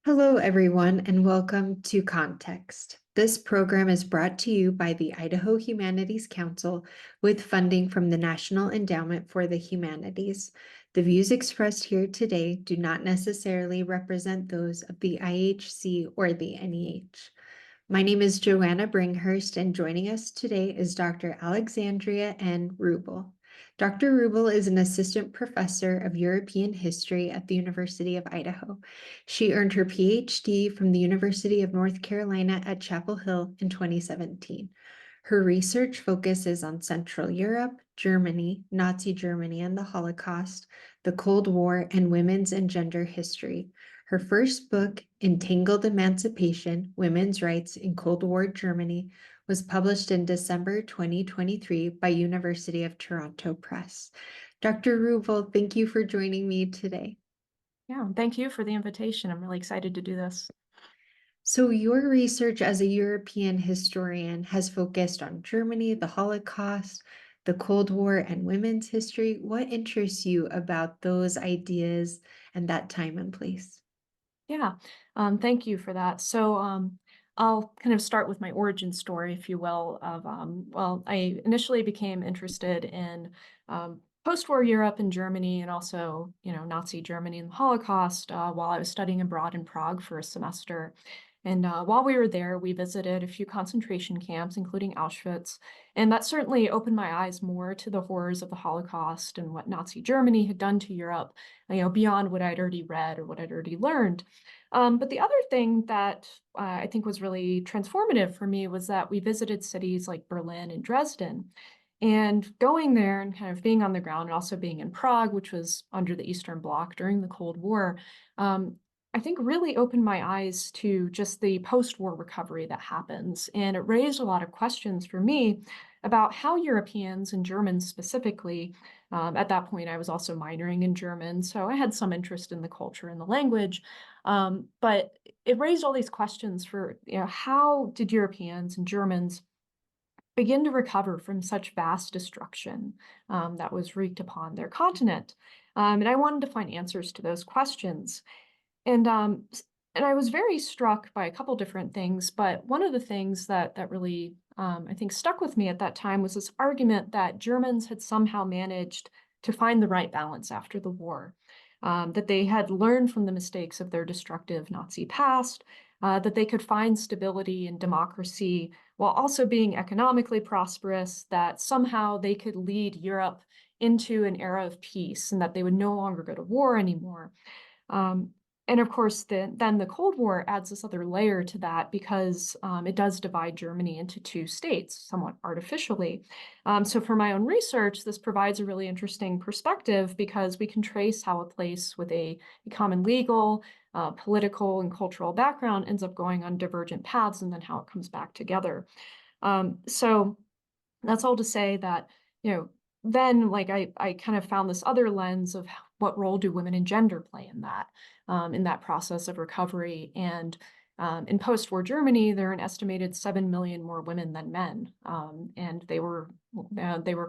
Hello, everyone, and welcome to Context. This program is brought to you by the Idaho Humanities Council with funding from the National Endowment for the Humanities. The views expressed here today do not necessarily represent those of the IHC or the NEH. My name is Johanna Bringhurst, and joining us today is Dr. Alexandria N. Ruble. Dr. Ruble is an assistant professor of European history at the University of Idaho. She earned her Ph.D. from the University of North Carolina at Chapel Hill in 2017. Her research focuses on Central Europe, Germany, Nazi Germany and the Holocaust, the Cold War, and women's and gender history. Her first book, Entangled Emancipation, Women's Rights in Cold War Germany, was published in December 2023 by University of Toronto Press. Dr. Ruble, thank you for joining me today. Yeah, thank you for the invitation. I'm really excited to do this. So your research as a European historian has focused on Germany, the Holocaust, the Cold War, and women's history. What interests you about those ideas and that time and place? Yeah, thank you for that. I'll kind of start with my origin story, if you will, well, I initially became interested in post-war Europe and Germany and also, Nazi Germany and the Holocaust while I was studying abroad in Prague for a semester. And while we were there, we visited a few concentration camps, including Auschwitz, and that certainly opened my eyes more to the horrors of the Holocaust and what Nazi Germany had done to Europe, beyond what I'd already read or what I'd already learned. But the other thing that I think was really transformative for me was that we visited cities like Berlin and Dresden. And going there and kind of being on the ground and also being in Prague, which was under the Eastern Bloc during the Cold War, I think really opened my eyes to just the post-war recovery that happens. And it raised a lot of questions for me about how Europeans and Germans specifically, at that point, I was also minoring in German, so I had some interest in the culture and the language. But it raised all these questions for, how did Europeans and Germans begin to recover from such vast destruction that was wreaked upon their continent? And I wanted to find answers to those questions. And I was very struck by a couple different things, but one of the things that really I think stuck with me at that time was this argument that Germans had somehow managed to find the right balance after the war, that they had learned from the mistakes of their destructive Nazi past, that they could find stability and democracy while also being economically prosperous, that somehow they could lead Europe into an era of peace and that they would no longer go to war anymore. Um, and of course, then the Cold War adds this other layer to that because it does divide Germany into two states, somewhat artificially. So for my own research, this provides a really interesting perspective because we can trace how a place with a common legal, political, and cultural background ends up going on divergent paths and then how it comes back together. So that's all to say that, then I kind of found this other lens of what role do women and gender play in that process of recovery. And in post-war Germany, there are an estimated 7 million more women than men. And they were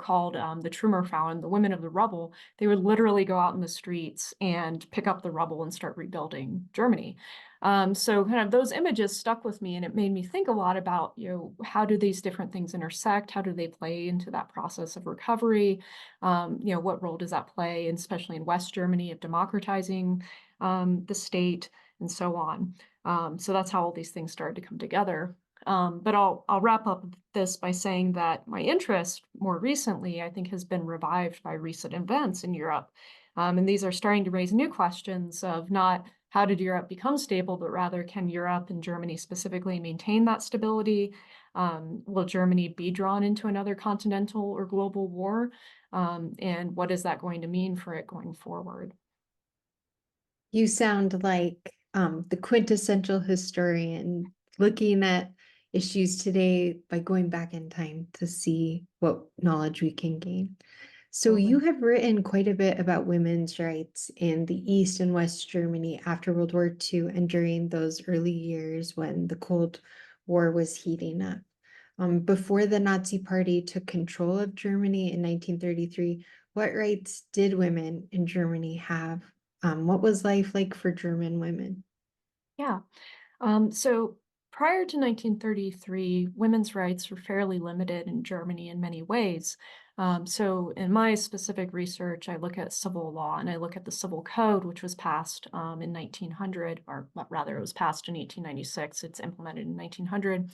called the Trümmerfrauen, the women of the rubble. They would literally go out in the streets and pick up the rubble and start rebuilding Germany. So kind of those images stuck with me, and it made me think a lot about, how do these different things intersect? How do they play into that process of recovery? What role does that play, and especially in West Germany, of democratizing the state and so on? So that's how all these things started to come together. But I'll wrap up this by saying that my interest more recently, I think, has been revived by recent events in Europe. And these are starting to raise new questions of not how did Europe become stable, but rather can Europe and Germany specifically maintain that stability? Will Germany be drawn into another continental or global war? And what is that going to mean for it going forward? You sound like the quintessential historian looking at issues today by going back in time to see what knowledge we can gain. So you Absolutely. have written quite a bit about women's rights in the East and West Germany after World War II and during those early years when the Cold War was heating up. Before the Nazi Party took control of Germany in 1933, what rights did women in Germany have? What was life like for German women? Yeah. So prior to 1933, women's rights were fairly limited in Germany in many ways. So in my specific research, I look at civil law and I look at the Civil Code, which was passed in 1900, or rather, it was passed in 1896. It's implemented in 1900.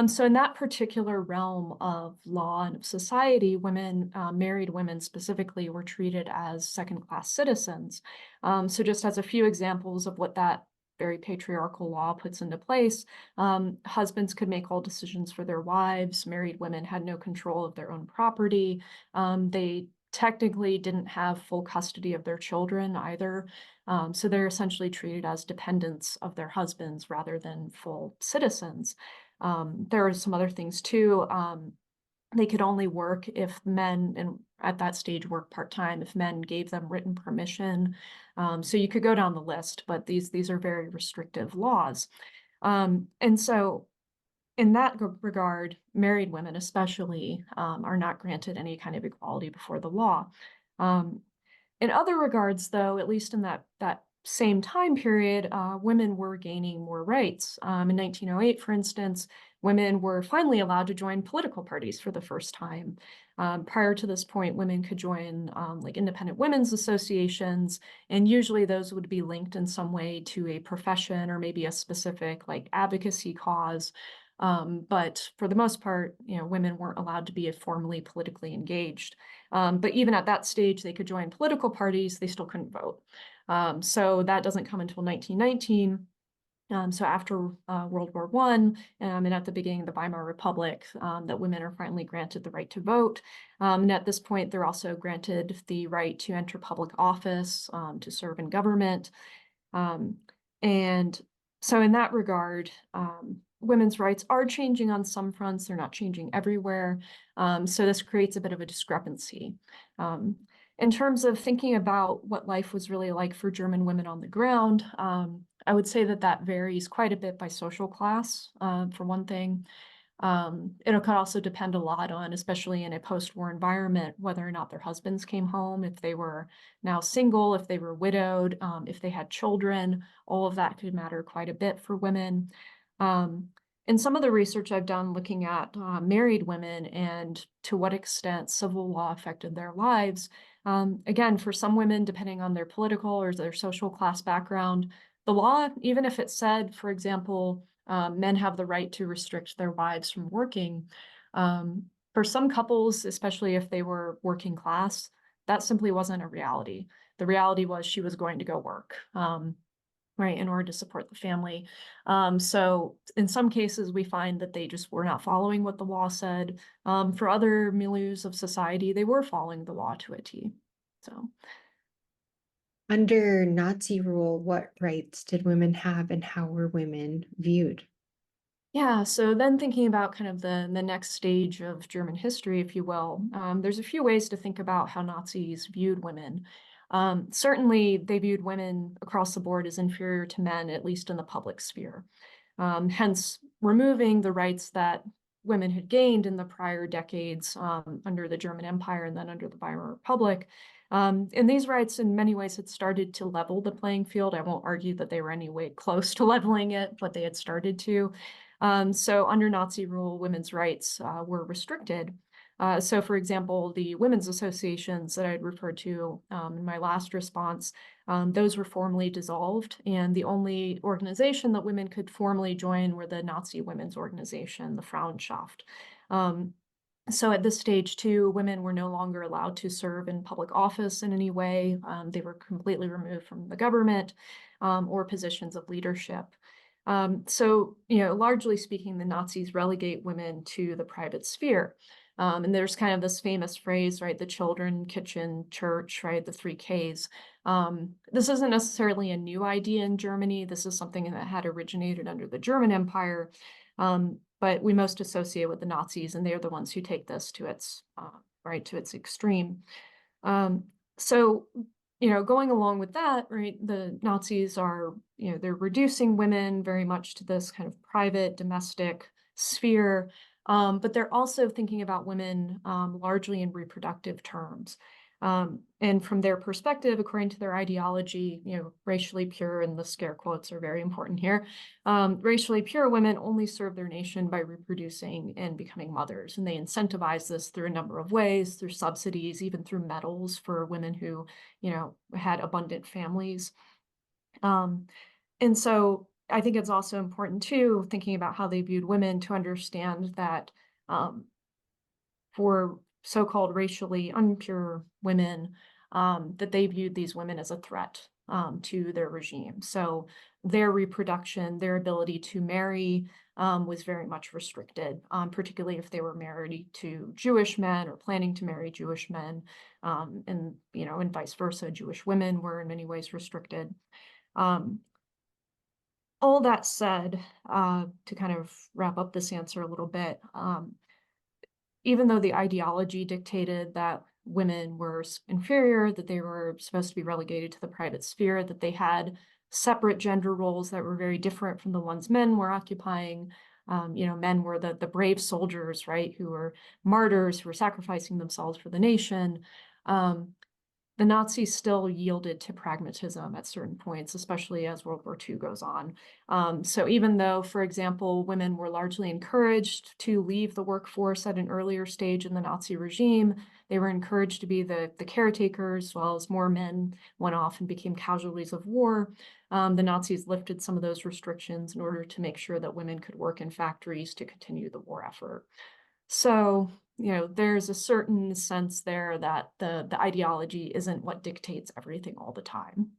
So in that particular realm of law and of society, women, married women specifically, were treated as second-class citizens. So just as a few examples of what that very patriarchal law puts into place. Husbands could make all decisions for their wives. Married women had no control of their own property. They technically didn't have full custody of their children either. So they're essentially treated as dependents of their husbands rather than full citizens. There are some other things too. They could only work if men, and at that stage work part-time, if men gave them written permission. So you could go down the list, but these are very restrictive laws. And so in that regard, married women especially are not granted any kind of equality before the law. Um, in other regards, though, at least in that same time period, women were gaining more rights. In 1908, for instance, women were finally allowed to join political parties for the first time. Prior to this point, women could join like independent women's associations, and usually those would be linked in some way to a profession or maybe a specific like advocacy cause. But for the most part, women weren't allowed to be formally politically engaged. But even at that stage, they could join political parties, they still couldn't vote. So that doesn't come until 1919. So after World War I, and at the beginning of the Weimar Republic, that women are finally granted the right to vote. And at this point, they're also granted the right to enter public office, to serve in government. Um, and so in that regard, women's rights are changing on some fronts. They're not changing everywhere. So this creates a bit of a discrepancy. Um, in terms of thinking about what life was really like for German women on the ground, I would say that that varies quite a bit by social class, for one thing. It could also depend a lot on, especially in a post-war environment, whether or not their husbands came home, if they were now single, if they were widowed, if they had children. All of that could matter quite a bit for women. Um, in some of the research I've done looking at married women and to what extent civil law affected their lives, again, for some women, depending on their political or their social class background, the law, even if it said, for example, men have the right to restrict their wives from working. For some couples, especially if they were working class, that simply wasn't a reality. The reality was she was going to go work, right, in order to support the family. So in some cases, we find that they just were not following what the law said. For other milieus of society, they were following the law to a T. So. Under Nazi rule, what rights did women have and how were women viewed? Yeah, so then thinking about kind of the next stage of German history, if you will, there's a few ways to think about how Nazis viewed women. Certainly, they viewed women across the board as inferior to men, at least in the public sphere. Hence, removing the rights that women had gained in the prior decades under the German Empire and then under the Weimar Republic. And these rights, in many ways, had started to level the playing field. I won't argue that they were any way close to leveling it, but they had started to. So under Nazi rule, women's rights were restricted. So for example, the women's associations that I'd referred to in my last response, those were formally dissolved, and the only organization that women could formally join were the Nazi women's organization, the Frauenschaft. So at this stage, too, women were no longer allowed to serve in public office in any way. They were completely removed from the government or positions of leadership. So, largely speaking, the Nazis relegate women to the private sphere. And there's kind of this famous phrase, right? The children, kitchen, church, right? The three Ks. This isn't necessarily a new idea in Germany. This is something that had originated under the German Empire. But we most associate with the Nazis, and they're the ones who take this to its right to its extreme. So, going along with that, right, the Nazis are, they're reducing women very much to this kind of private domestic sphere, but they're also thinking about women largely in reproductive terms. And from their perspective, according to their ideology, racially pure, and the scare quotes are very important here, racially pure women only serve their nation by reproducing and becoming mothers. And they incentivize this through a number of ways, through subsidies, even through medals for women who, had abundant families. And so I think it's also important too, thinking about how they viewed women, to understand that for so-called racially impure women, that they viewed these women as a threat to their regime. So their reproduction, their ability to marry was very much restricted, particularly if they were married to Jewish men or planning to marry Jewish men, and vice versa. Jewish women were in many ways restricted. Um, all that said, to kind of wrap up this answer a little bit, even though the ideology dictated that women were inferior, that they were supposed to be relegated to the private sphere, that they had separate gender roles that were very different from the ones men were occupying. Men were the brave soldiers, right, who were martyrs, who were sacrificing themselves for the nation. The Nazis still yielded to pragmatism at certain points, especially as World War II goes on. So even though, for example, women were largely encouraged to leave the workforce at an earlier stage in the Nazi regime, they were encouraged to be the caretakers, as well as more men went off and became casualties of war. The Nazis lifted some of those restrictions in order to make sure that women could work in factories to continue the war effort. So, there's a certain sense there that the ideology isn't what dictates everything all the time.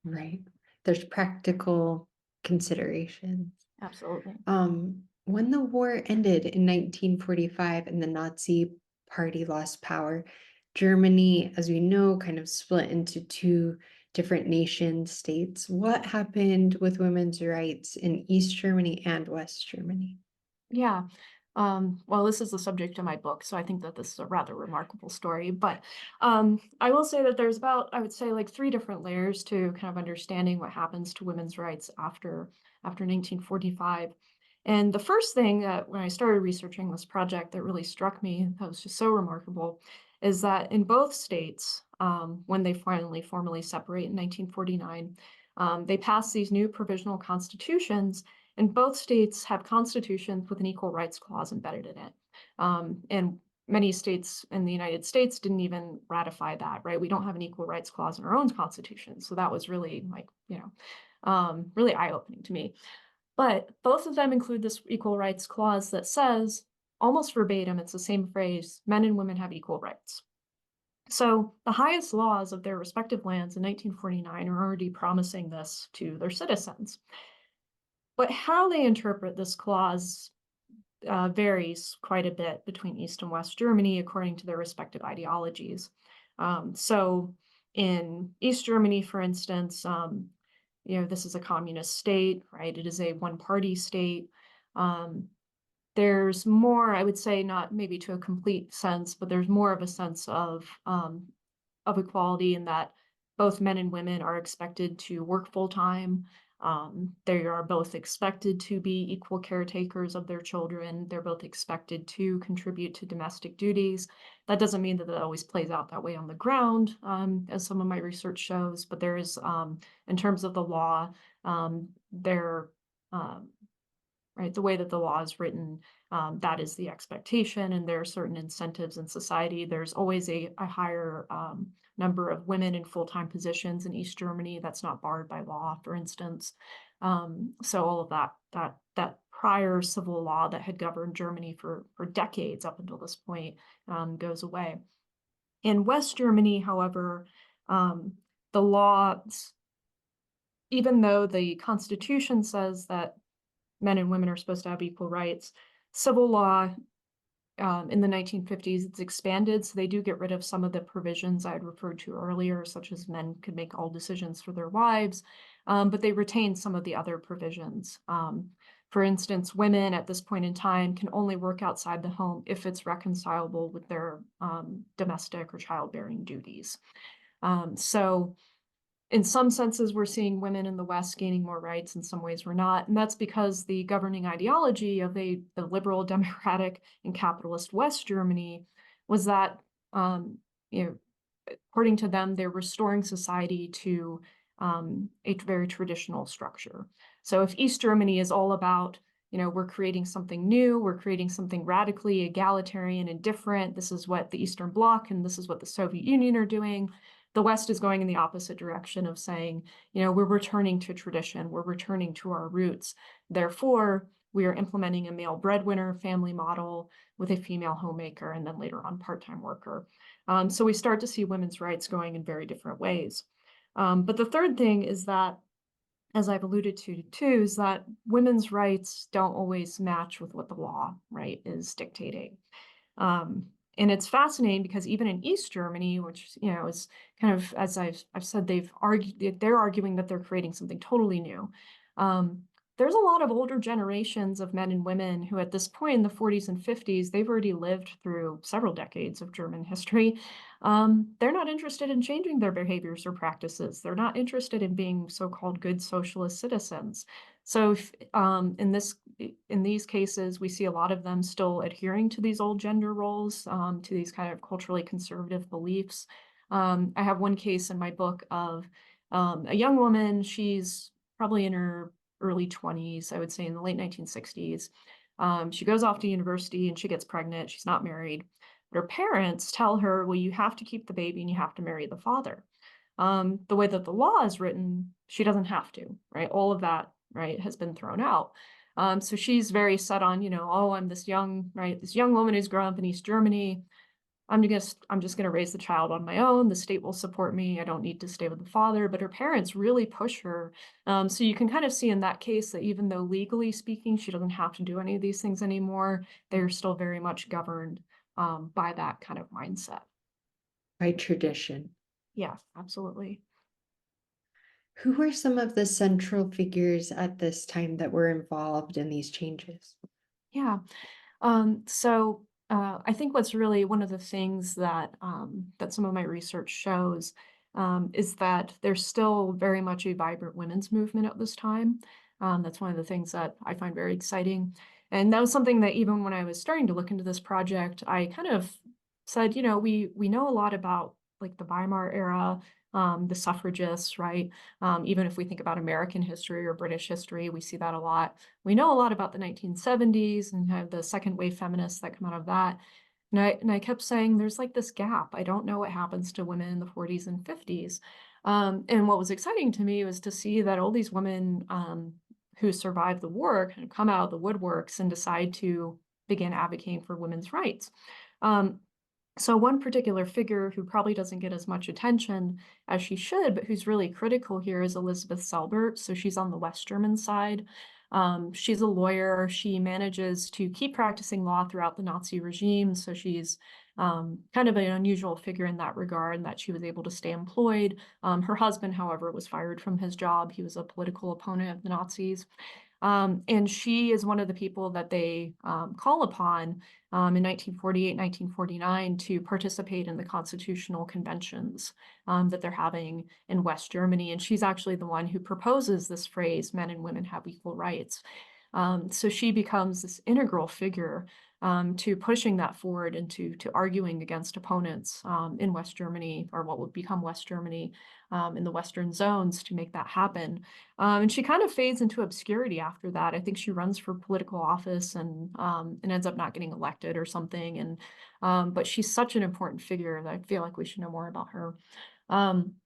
Right. There's practical considerations. Absolutely. When the war ended in 1945 and the Nazi Party lost power, Germany, as we know, kind of split into two different nation states. What happened with women's rights in East Germany and West Germany? Yeah. Well, this is the subject of my book, so I think that this is a rather remarkable story. But I will say that there's about, I would say, like 3 different layers to kind of understanding what happens to women's rights after 1945. And the first thing that when I started researching this project that really struck me, that was just so remarkable, is that in both states, when they finally formally separate in 1949, they pass these new provisional constitutions, and both states have constitutions with an equal rights clause embedded in it. And many states in the United States didn't even ratify that, right? We don't have an equal rights clause in our own constitution. So that was really really eye-opening to me. But both of them include this equal rights clause that says, almost verbatim, it's the same phrase, men and women have equal rights. So the highest laws of their respective lands in 1949 are already promising this to their citizens. But how they interpret this clause varies quite a bit between East and West Germany according to their respective ideologies. So in East Germany, for instance, this is a communist state, right? It is a one-party state. There's more, I would say, not maybe to a complete sense, but there's more of a sense of equality in that both men and women are expected to work full-time. They are both expected to be equal caretakers of their children. They're both expected to contribute to domestic duties. That doesn't mean that it always plays out that way on the ground, as some of my research shows, but there is, in terms of the law, there, right, the way that the law is written, that is the expectation, and there are certain incentives in society. There's always a higher number of women in full-time positions in East Germany. That's not barred by law, for instance. So all of that prior civil law that had governed Germany for decades up until this point goes away. In West Germany, however, the laws, even though the Constitution says that men and women are supposed to have equal rights, civil law in the 1950s, it's expanded, so they do get rid of some of the provisions I had referred to earlier, such as men could make all decisions for their wives, but they retain some of the other provisions. For instance, women at this point in time can only work outside the home if it's reconcilable with their domestic or childbearing duties. So in some senses, we're seeing women in the West gaining more rights. In some ways, we're not. And that's because the governing ideology of the liberal, democratic, and capitalist West Germany was that, according to them, they're restoring society to a very traditional structure. So if East Germany is all about, we're creating something new, we're creating something radically egalitarian and different, this is what the Eastern Bloc and this is what the Soviet Union are doing, the West is going in the opposite direction of saying, we're returning to tradition, we're returning to our roots. Therefore, we are implementing a male breadwinner family model with a female homemaker and then later on part-time worker. So we start to see women's rights going in very different ways. But the third thing is that, as I've alluded to too, is that women's rights don't always match with what the law, right, is dictating. Um, and it's fascinating because even in East Germany, which is kind of, as I've said, they're arguing that they're creating something totally new. There's a lot of older generations of men and women who, at this point in the 40s and 50s, they've already lived through several decades of German history. They're not interested in changing their behaviors or practices. They're not interested in being so-called good socialist citizens. So in these cases, we see a lot of them still adhering to these old gender roles, to these kind of culturally conservative beliefs. I have one case in my book of a young woman. She's probably in her early 20s, I would say in the late 1960s. She goes off to university and she gets pregnant. She's not married. But her parents tell her, well, you have to keep the baby and you have to marry the father. The way that the law is written, she doesn't have to, right? All of that, right, has been thrown out. So she's very set on, oh, I'm this young woman who's grown up in East Germany. I'm just gonna raise the child on my own. The state will support me. I don't need to stay with the father. But her parents really push her. So you can kind of see in that case that even though legally speaking, she doesn't have to do any of these things anymore, they're still very much governed by that kind of mindset. By tradition. Yeah, absolutely. Who were some of the central figures at this time that were involved in these changes? Yeah. I think what's really one of the things that that some of my research shows is that there's still very much a vibrant women's movement at this time. That's one of the things that I find very exciting. And that was something that even when I was starting to look into this project, I kind of said, we know a lot about like the Weimar era, the suffragists, right? Even if we think about American history or British history, we see that a lot. We know a lot about the 1970s and kind of the second wave feminists that come out of that. And I kept saying, there's like this gap. I don't know what happens to women in the 40s and 50s. And what was exciting to me was to see that all these women who survived the war kind of come out of the woodworks and decide to begin advocating for women's rights. So one particular figure who probably doesn't get as much attention as she should, but who's really critical here is Elizabeth Selbert. So she's on the West German side. She's a lawyer. She manages to keep practicing law throughout the Nazi regime. So she's kind of an unusual figure in that regard, and that she was able to stay employed. Her husband, however, was fired from his job. He was a political opponent of the Nazis. And she is one of the people that they call upon in 1948, 1949 to participate in the constitutional conventions that they're having in West Germany. And she's actually the one who proposes this phrase, men and women have equal rights. So she becomes this integral figure to pushing that forward and to arguing against opponents in West Germany, or what would become West Germany, in the Western zones, to make that happen. And she kind of fades into obscurity after that. I think she runs for political office and ends up not getting elected or something. But she's such an important figure that I feel like we should know more about her. On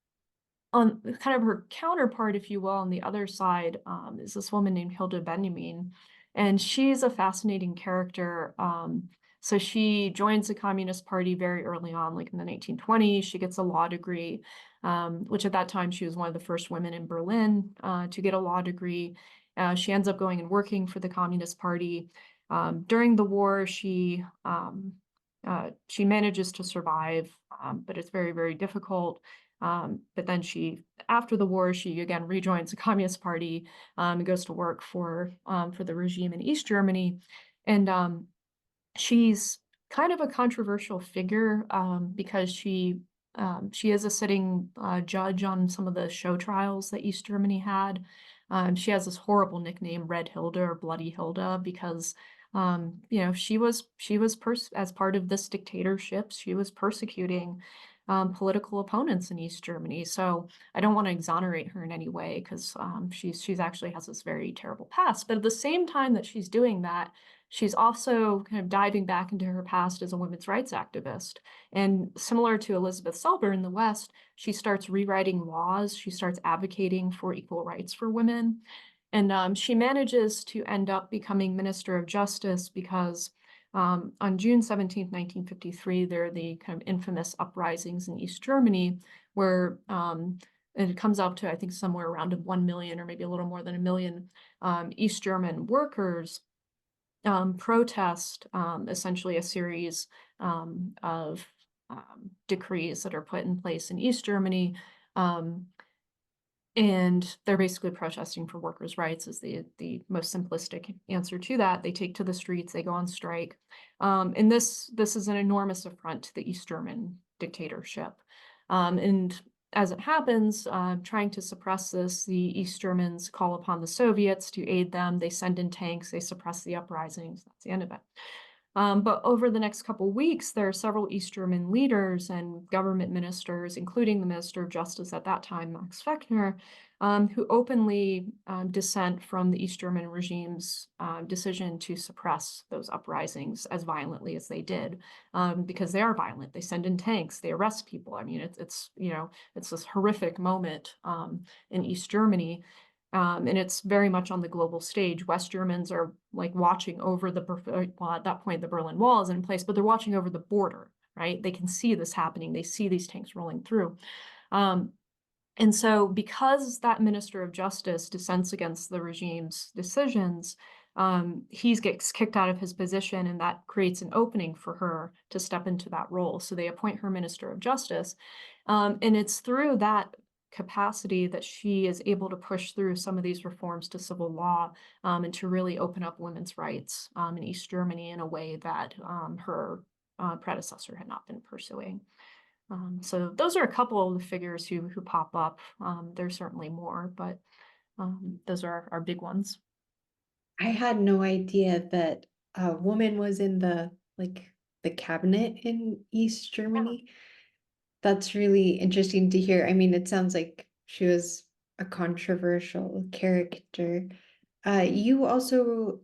kind of her counterpart, if you will, on the other side, is this woman named Hilda Benjamin. And she's a fascinating character. So she joins the Communist Party very early on, like in the 1920s. She gets a law degree, which at that time she was one of the first women in Berlin to get a law degree. She ends up going and working for the Communist Party. During the war, she manages to survive, but it's very, very difficult. But then after the war, she again rejoins the Communist Party and goes to work for the regime in East Germany. And she's kind of a controversial figure because she is a sitting judge on some of the show trials that East Germany had. She has this horrible nickname, Red Hilda or Bloody Hilda, because she was as part of this dictatorship, she was persecuting political opponents in East Germany. So I don't want to exonerate her in any way because she's actually has this very terrible past. But at the same time that she's doing that, she's also kind of diving back into her past as a women's rights activist. And similar to Elizabeth Selber in the West, she starts rewriting laws. She starts advocating for equal rights for women. And she manages to end up becoming Minister of Justice because on June 17th, 1953, there are the kind of infamous uprisings in East Germany where and it comes up to, I think, somewhere around 1 million or maybe a little more than 1 million East German workers protest essentially a series of decrees that are put in place in East Germany. And they're basically protesting for workers' rights is the most simplistic answer to that. They take to the streets, they go on strike. And this is an enormous affront to the East German dictatorship. And as it happens, trying to suppress this, the East Germans call upon the Soviets to aid them. They send in tanks, they suppress the uprisings. That's the end of it. But over the next couple of weeks, there are several East German leaders and government ministers, including the Minister of Justice at that time, Max Fechner, who openly dissent from the East German regime's decision to suppress those uprisings as violently as they did, because they are violent. They send in tanks, they arrest people. I mean, it's this horrific moment in East Germany. And it's very much on the global stage. West Germans are like watching over well, at that point, the Berlin Wall is in place, but they're watching over the border, right? They can see this happening. They see these tanks rolling through. And so because that Minister of Justice dissents against the regime's decisions, he gets kicked out of his position, and that creates an opening for her to step into that role. So they appoint her Minister of Justice. And it's through that capacity that she is able to push through some of these reforms to civil law and to really open up women's rights in East Germany in a way that her predecessor had not been pursuing. So those are a couple of the figures who pop up. There's certainly more, but those are our big ones. I had no idea that a woman was in the cabinet in East Yeah. Germany. That's really interesting to hear. I mean, it sounds like she was a controversial character. You also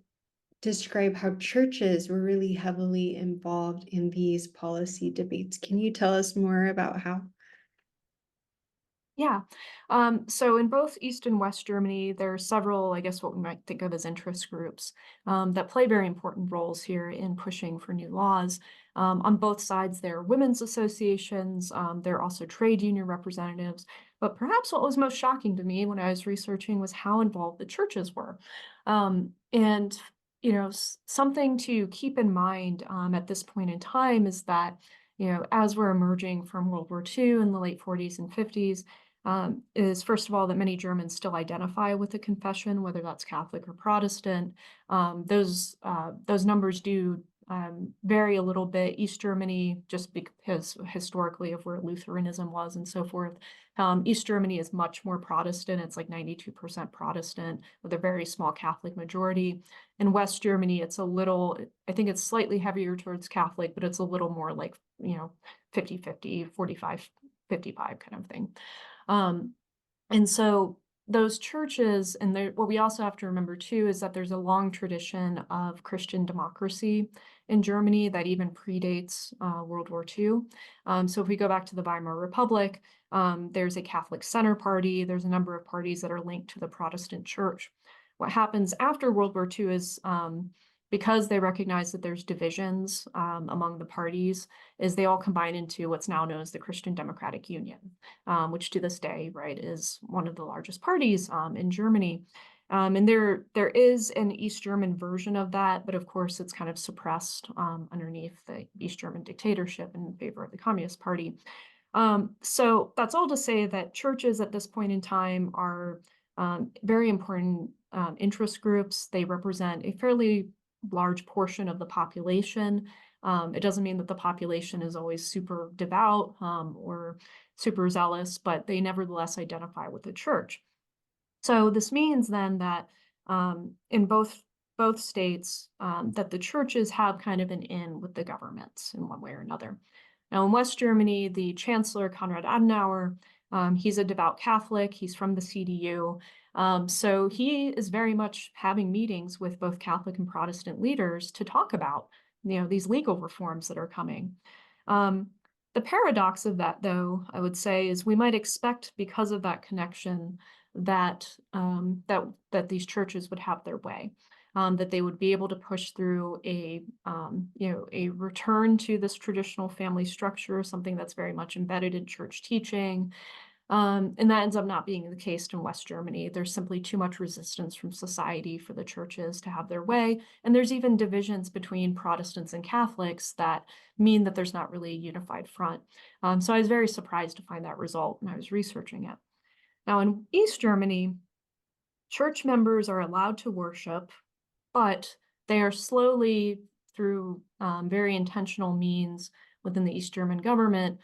describe how churches were really heavily involved in these policy debates. Can you tell us more about how? Yeah. So in both East and West Germany, there are several, I guess, what we might think of as interest groups that play very important roles here in pushing for new laws. On both sides, there are women's associations, there are also trade union representatives. But perhaps what was most shocking to me when I was researching was how involved the churches were. And something to keep in mind at this point in time is that, as we're emerging from World War II in the late 40s and 50s, is first of all that many Germans still identify with the confession, whether that's Catholic or Protestant. Those numbers do vary a little bit. East Germany, just because historically of where Lutheranism was and so forth, East Germany is much more Protestant. It's like 92% Protestant with a very small Catholic majority. In West Germany, it's a little, I think it's slightly heavier towards Catholic, but it's a little more like, 50-50, 45-55 kind of thing. And so those churches, and what we also have to remember too is that there's a long tradition of Christian democracy in Germany that even predates World War II. So if we go back to the Weimar Republic, there's a Catholic Center Party. There's a number of parties that are linked to the Protestant Church. What happens after World War II is because they recognize that there's divisions among the parties, is they all combine into what's now known as the Christian Democratic Union, which to this day, right, is one of the largest parties in Germany. And there is an East German version of that, but of course it's kind of suppressed underneath the East German dictatorship in favor of the Communist Party. So that's all to say that churches at this point in time are very important interest groups. They represent a fairly large portion of the population. It doesn't mean that the population is always super devout or super zealous, but they nevertheless identify with the church. So this means then that in both states, that the churches have kind of an in with the governments in one way or another. Now, in West Germany, the Chancellor, Konrad Adenauer, he's a devout Catholic. He's from the CDU. So he is very much having meetings with both Catholic and Protestant leaders to talk about, these legal reforms that are coming. The paradox of that, though, I would say, is we might expect, because of that connection, that that these churches would have their way, that they would be able to push through a return to this traditional family structure, something that's very much embedded in church teaching. And that ends up not being the case in West Germany. There's simply too much resistance from society for the churches to have their way. And there's even divisions between Protestants and Catholics that mean that there's not really a unified front. So I was very surprised to find that result when I was researching it. Now, in East Germany, church members are allowed to worship, but they are slowly, through very intentional means within the East German government,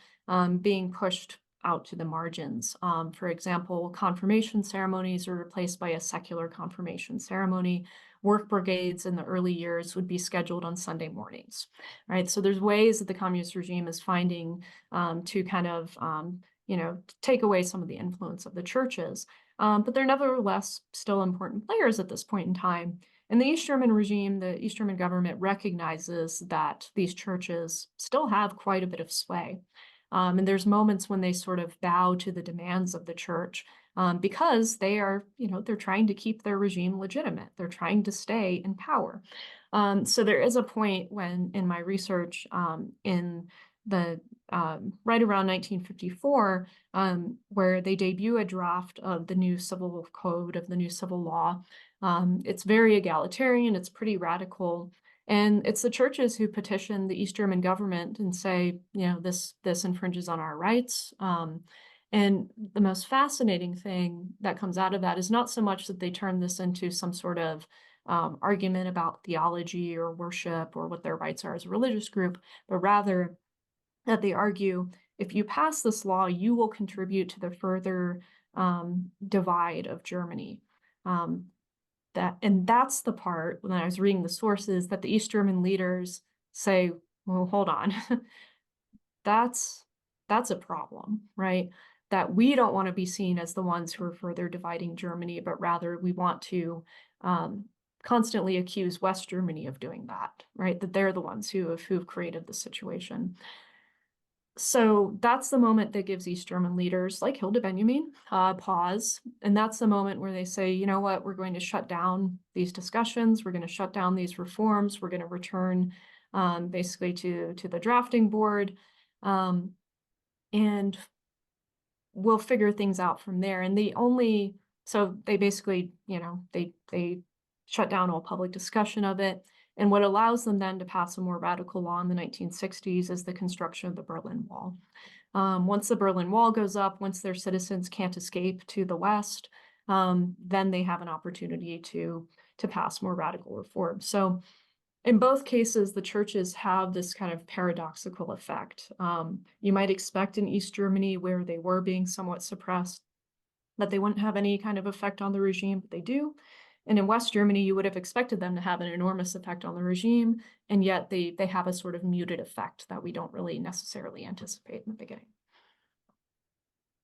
being pushed out to the margins. For example, confirmation ceremonies are replaced by a secular confirmation ceremony. Work brigades in the early years would be scheduled on Sunday mornings, right? So there's ways that the communist regime is finding to kind of, take away some of the influence of the churches. But they're nevertheless still important players at this point in time. And the East German regime, the East German government recognizes that these churches still have quite a bit of sway. And there's moments when they sort of bow to the demands of the church because they are, they're trying to keep their regime legitimate. They're trying to stay in power. So there is a point when, in my research, in the right around 1954, where they debut a draft of the new civil code, of the new civil law. It's very egalitarian. It's pretty radical. And it's the churches who petition the East German government and say, this infringes on our rights. And the most fascinating thing that comes out of that is not so much that they turn this into some sort of argument about theology or worship or what their rights are as a religious group, but rather that they argue, if you pass this law, you will contribute to the further divide of Germany. And that's the part, when I was reading the sources, that the East German leaders say, well, hold on, that's a problem, right? That we don't want to be seen as the ones who are further dividing Germany, but rather we want to constantly accuse West Germany of doing that, right? That they're the ones who've created the situation. So that's the moment that gives East German leaders like Hilde Benjamin pause. And that's the moment where they say, you know what, we're going to shut down these discussions. We're going to shut down these reforms. We're going to return basically to the drafting board. And we'll figure things out from there. And so they basically, they shut down all public discussion of it. And what allows them then to pass a more radical law in the 1960s is the construction of the Berlin Wall. Once the Berlin Wall goes up, once their citizens can't escape to the West, then they have an opportunity to pass more radical reforms. So in both cases, the churches have this kind of paradoxical effect. You might expect in East Germany, where they were being somewhat suppressed, that they wouldn't have any kind of effect on the regime, but they do. And in West Germany, you would have expected them to have an enormous effect on the regime, and yet they have a sort of muted effect that we don't really necessarily anticipate in the beginning.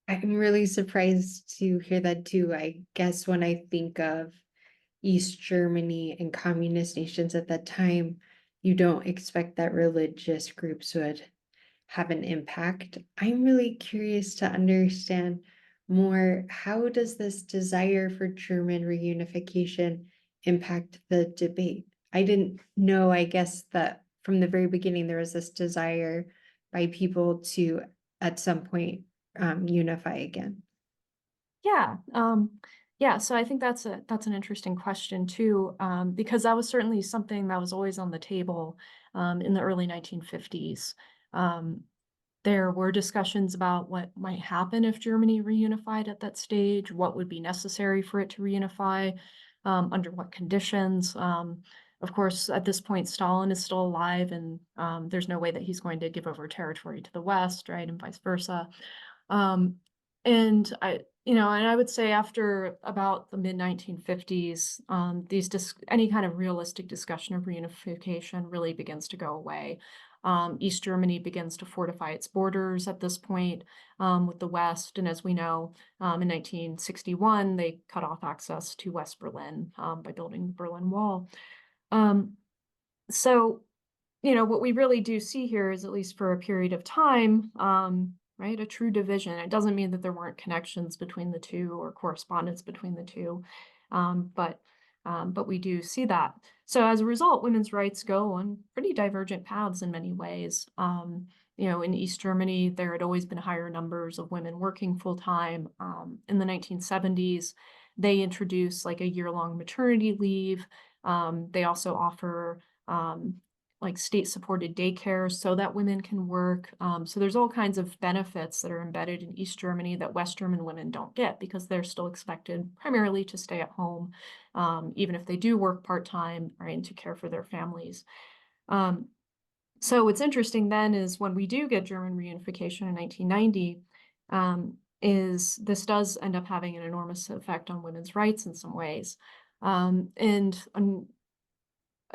I'm really surprised to hear that too. I guess when I think of East Germany and communist nations at that time, you don't expect that religious groups would have an impact. I'm really curious to understand more, how does this desire for German reunification impact the debate? I didn't know, I guess, that from the very beginning there was this desire by people to at some point unify again. Yeah, so I think that's an interesting question too, because that was certainly something that was always on the table in the early 1950s. There were discussions about what might happen if Germany reunified at that stage, what would be necessary for it to reunify, under what conditions. Of course, at this point, Stalin is still alive, and there's no way that he's going to give over territory to the West, right, and vice versa. And I would say after about the mid 1950s, any kind of realistic discussion of reunification really begins to go away. East Germany begins to fortify its borders at this point with the West. And as we know, in 1961, they cut off access to West Berlin by building the Berlin Wall. Um, so, what we really do see here is, at least for a period of time, right, a true division. It doesn't mean that there weren't connections between the two or correspondence between the two, um, but but we do see that. So as a result, women's rights go on pretty divergent paths in many ways. In East Germany, there had always been higher numbers of women working full time. In the 1970s, they introduced like a year-long maternity leave. They also offer like state-supported daycare so that women can work. So there's all kinds of benefits that are embedded in East Germany that West German women don't get because they're still expected primarily to stay at home, even if they do work part-time, right, and to care for their families. So what's interesting then is when we do get German reunification in 1990, is this does end up having an enormous effect on women's rights in some ways. And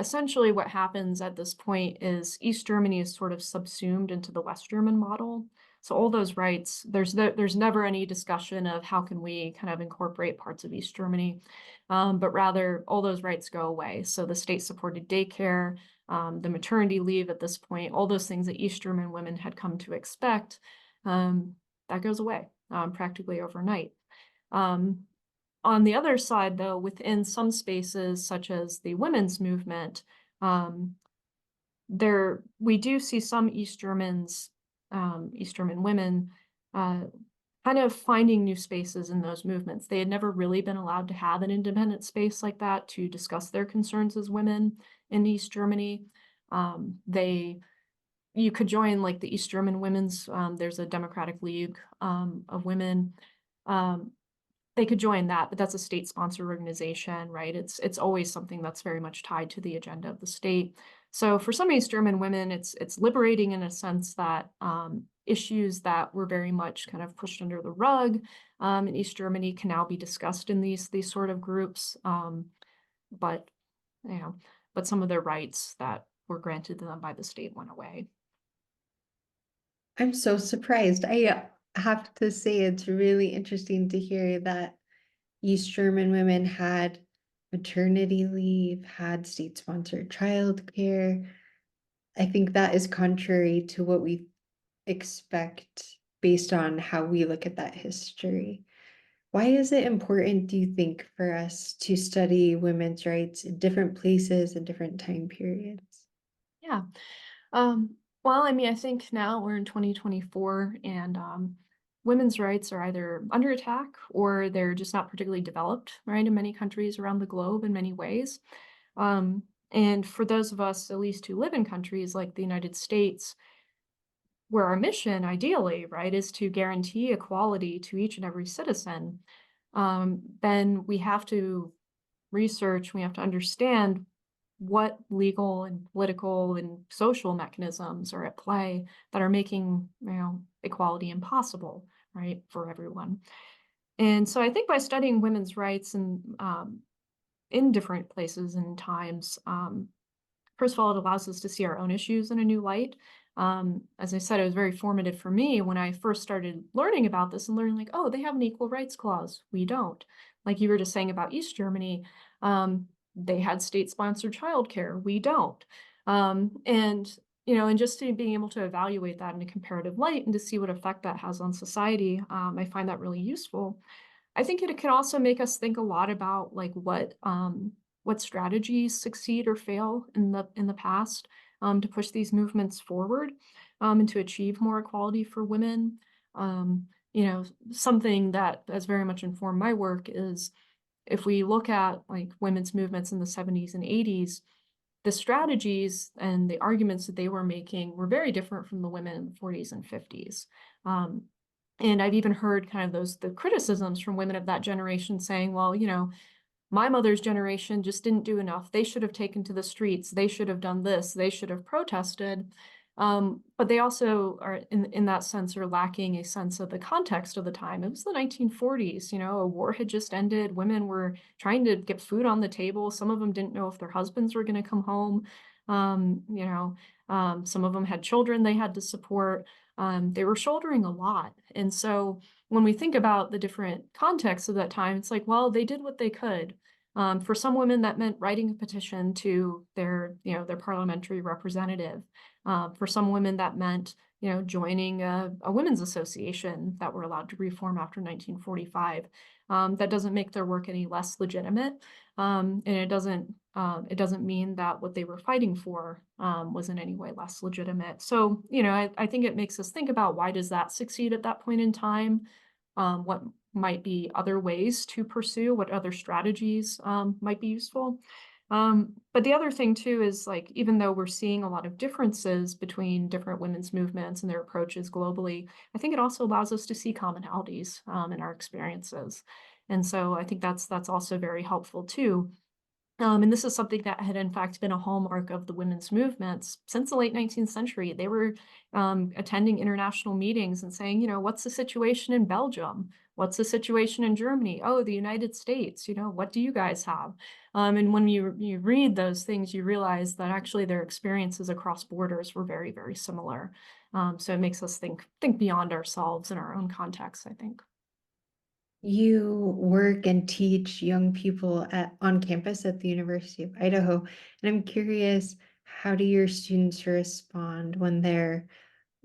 essentially what happens at this point is East Germany is sort of subsumed into the West German model. So all those rights, there's never any discussion of how can we kind of incorporate parts of East Germany, but rather all those rights go away. So the state-supported daycare, the maternity leave at this point, all those things that East German women had come to expect, that goes away practically overnight. On the other side, though, within some spaces, such as the women's movement, we do see some East German women, kind of finding new spaces in those movements. They had never really been allowed to have an independent space like that to discuss their concerns as women in East Germany. You could join like the East German Women's, there's a Democratic League of Women. They could join that, but that's a state-sponsored organization, right? It's always something that's very much tied to the agenda of the state. So for some East German women, it's liberating in a sense that issues that were very much kind of pushed under the rug in East Germany can now be discussed in these sort of groups. But but some of their rights that were granted to them by the state went away. I'm so surprised. I have to say it's really interesting to hear that East German women had maternity leave, had state-sponsored childcare. I think that is contrary to what we expect based on how we look at that history. Why is it important, do you think, for us to study women's rights in different places and different time periods? Yeah. Well, I mean, I think now we're in 2024 and women's rights are either under attack or they're just not particularly developed, right, in many countries around the globe in many ways. And for those of us, at least who live in countries like the United States, where our mission, ideally, right, is to guarantee equality to each and every citizen, then we have to research, we have to understand what legal and political and social mechanisms are at play that are making equality impossible, right, for everyone. And so I think by studying women's rights and in different places and times, first of all, it allows us to see our own issues in a new light. As I said, it was very formative for me when I first started learning about this and learning like, oh, they have an equal rights clause. We don't. Like you were just saying about East Germany, they had state-sponsored childcare. We don't. And just to being able to evaluate that in a comparative light and to see what effect that has on society, I find that really useful. I think it can also make us think a lot about like what strategies succeed or fail in the past to push these movements forward and to achieve more equality for women. Something that has very much informed my work is if we look at like women's movements in the 70s and 80s, the strategies and the arguments that they were making were very different from the women in the 40s and 50s. And I've even heard kind of the criticisms from women of that generation saying, well, my mother's generation just didn't do enough. They should have taken to the streets. They should have done this. They should have protested. But they also are, in that sense, are lacking a sense of the context of the time. It was the 1940s, a war had just ended. Women were trying to get food on the table. Some of them didn't know if their husbands were going to come home. Some of them had children they had to support. They were shouldering a lot. And so when we think about the different contexts of that time, it's like, well, they did what they could. For some women, that meant writing a petition to their parliamentary representative. For some women, that meant, joining a women's association that were allowed to reform after 1945. That doesn't make their work any less legitimate, and it doesn't mean that what they were fighting for was in any way less legitimate. So, I think it makes us think about, why does that succeed at that point in time? What might be other ways to pursue? What other strategies might be useful? But the other thing too is, like, even though we're seeing a lot of differences between different women's movements and their approaches globally, I think it also allows us to see commonalities in our experiences. And so I think that's also very helpful too. And this is something that had, in fact, been a hallmark of the women's movements since the late 19th century. They were attending international meetings and saying, what's the situation in Belgium? What's the situation in Germany? Oh, the United States, what do you guys have? And when you read those things, you realize that actually their experiences across borders were very, very similar. So it makes us think beyond ourselves in our own context, I think. You work and teach young people on campus at the University of Idaho, and I'm curious, how do your students respond when they're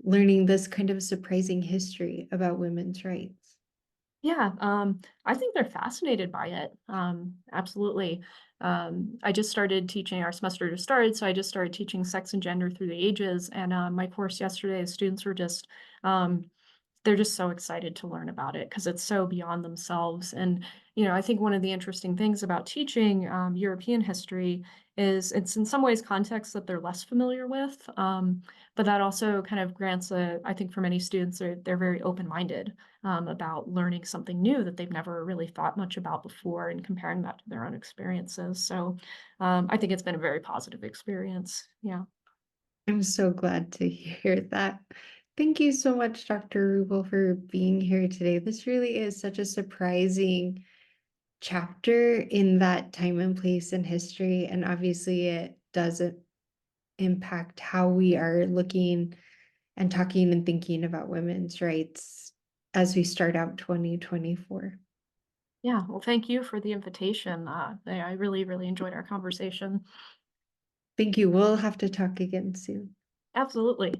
learning this kind of surprising history about women's rights? Yeah, I think they're fascinated by it. Absolutely. I just started teaching, our semester just started, so I just started teaching sex and gender through the ages. And my course yesterday, the students were just um, they're just so excited to learn about it because it's so beyond themselves. And, I think one of the interesting things about teaching European history is it's in some ways contexts that they're less familiar with. But that also kind of grants I think for many students, they're very open-minded about learning something new that they've never really thought much about before and comparing that to their own experiences. So I think it's been a very positive experience. Yeah. I'm so glad to hear that. Thank you so much, Dr. Rubel, for being here today. This really is such a surprising chapter in that time and place in history, and obviously it doesn't impact how we are looking and talking and thinking about women's rights as we start out 2024. Yeah. Well, thank you for the invitation. I really, really enjoyed our conversation. Thank you. We'll have to talk again soon. Absolutely.